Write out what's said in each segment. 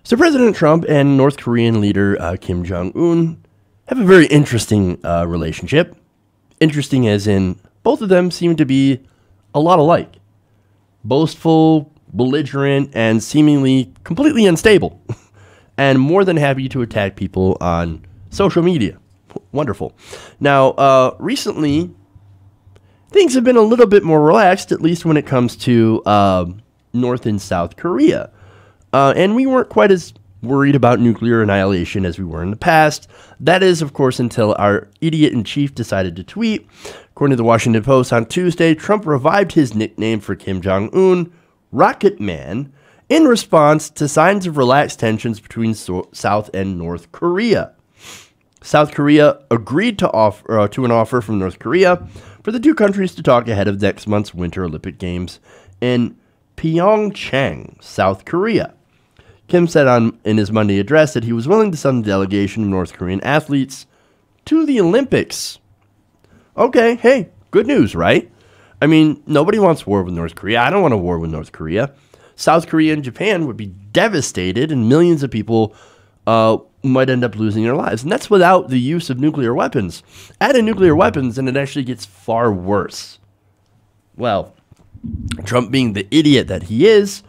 So President Trump and North Korean leader Kim Jong Un have a very interesting relationship. Interesting as in both of them seem to be a lot alike. Boastful, belligerent, and seemingly completely unstable. And more than happy to attack people on social media. Wonderful. Now, recently, things have been a little bit more relaxed, at least when it comes to North and South Korea. And we weren't quite as worried about nuclear annihilation as we were in the past. That is, of course, until our idiot-in-chief decided to tweet. According to the Washington Post on Tuesday, Trump revived his nickname for Kim Jong Un, Rocket Man, in response to signs of relaxed tensions between South and North Korea. South Korea agreed to an offer from North Korea for the two countries to talk ahead of next month's Winter Olympic Games in Pyeongchang, South Korea. Kim said in his Monday address that he was willing to send a delegation of North Korean athletes to the Olympics. Okay, hey, good news, right? I mean, nobody wants war with North Korea. I don't want a war with North Korea. South Korea and Japan would be devastated, and millions of people might end up losing their lives. And that's without the use of nuclear weapons. Add in nuclear weapons, and it actually gets far worse. Well, Trump, being the idiot that he is,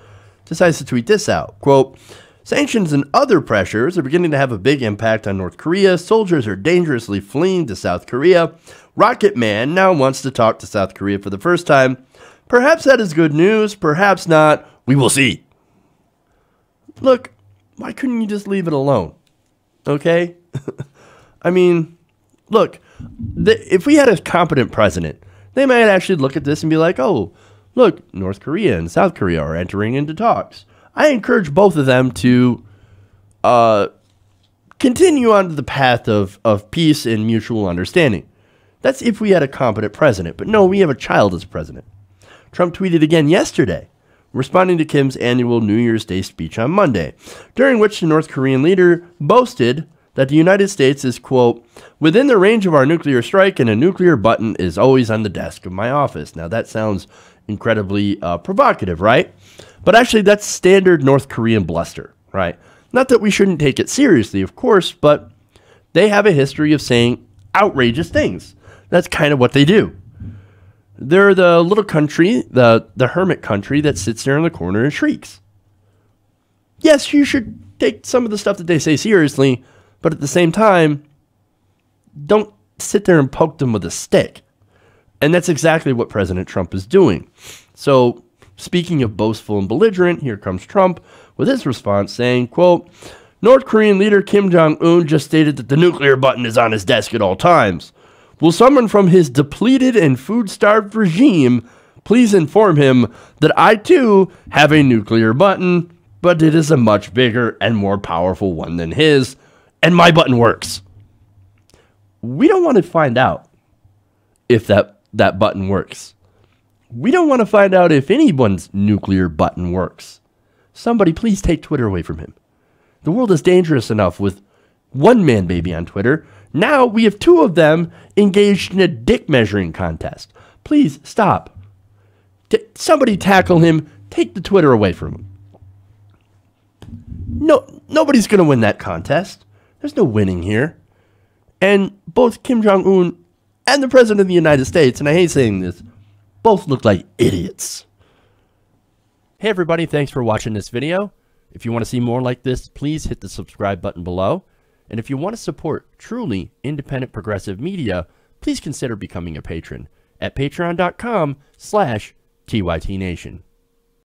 decides to tweet this out. Quote, "Sanctions and other pressures are beginning to have a big impact on North Korea. Soldiers are dangerously fleeing to South Korea. Rocket Man now wants to talk to South Korea for the first time. Perhaps that is good news, perhaps not. We will see." Look, why couldn't you just leave it alone? Okay? I mean, look, if we had a competent president, they might actually look at this and be like, oh, look, North Korea and South Korea are entering into talks. I encourage both of them to continue on the path of peace and mutual understanding. That's if we had a competent president. But no, we have a child as president. Trump tweeted again yesterday, responding to Kim's annual New Year's Day speech on Monday, during which the North Korean leader boasted that the United States is, quote, "within the range of our nuclear strike, and a nuclear button is always on the desk of my office." Now, that sounds incredibly provocative, right? But actually, that's standard North Korean bluster, right? Not that we shouldn't take it seriously, of course, but they have a history of saying outrageous things. That's kind of what they do. They're the little country, the hermit country that sits there in the corner and shrieks. Yes, you should take some of the stuff that they say seriously, but at the same time, don't sit there and poke them with a stick. And that's exactly what President Trump is doing. So, speaking of boastful and belligerent, here comes Trump with his response saying, quote, "North Korean leader Kim Jong Un just stated that the nuclear button is on his desk at all times. Will someone from his depleted and food-starved regime please inform him that I too have a nuclear button, but it is a much bigger and more powerful one than his, and my button works." We don't want to find out if that button works. We don't want to find out if anyone's nuclear button works. Somebody please take Twitter away from him. The world is dangerous enough with one man baby on Twitter. Now we have two of them engaged in a dick measuring contest. Please stop. Somebody tackle him. Take the Twitter away from him. No, nobody's going to win that contest. There's no winning here. And both Kim Jong Un and the President of the United States, and I hate saying this, both look like idiots. Hey everybody, thanks for watching this video. If you want to see more like this, please hit the subscribe button below. And if you want to support truly independent progressive media, please consider becoming a patron at patreon.com/TYTNation.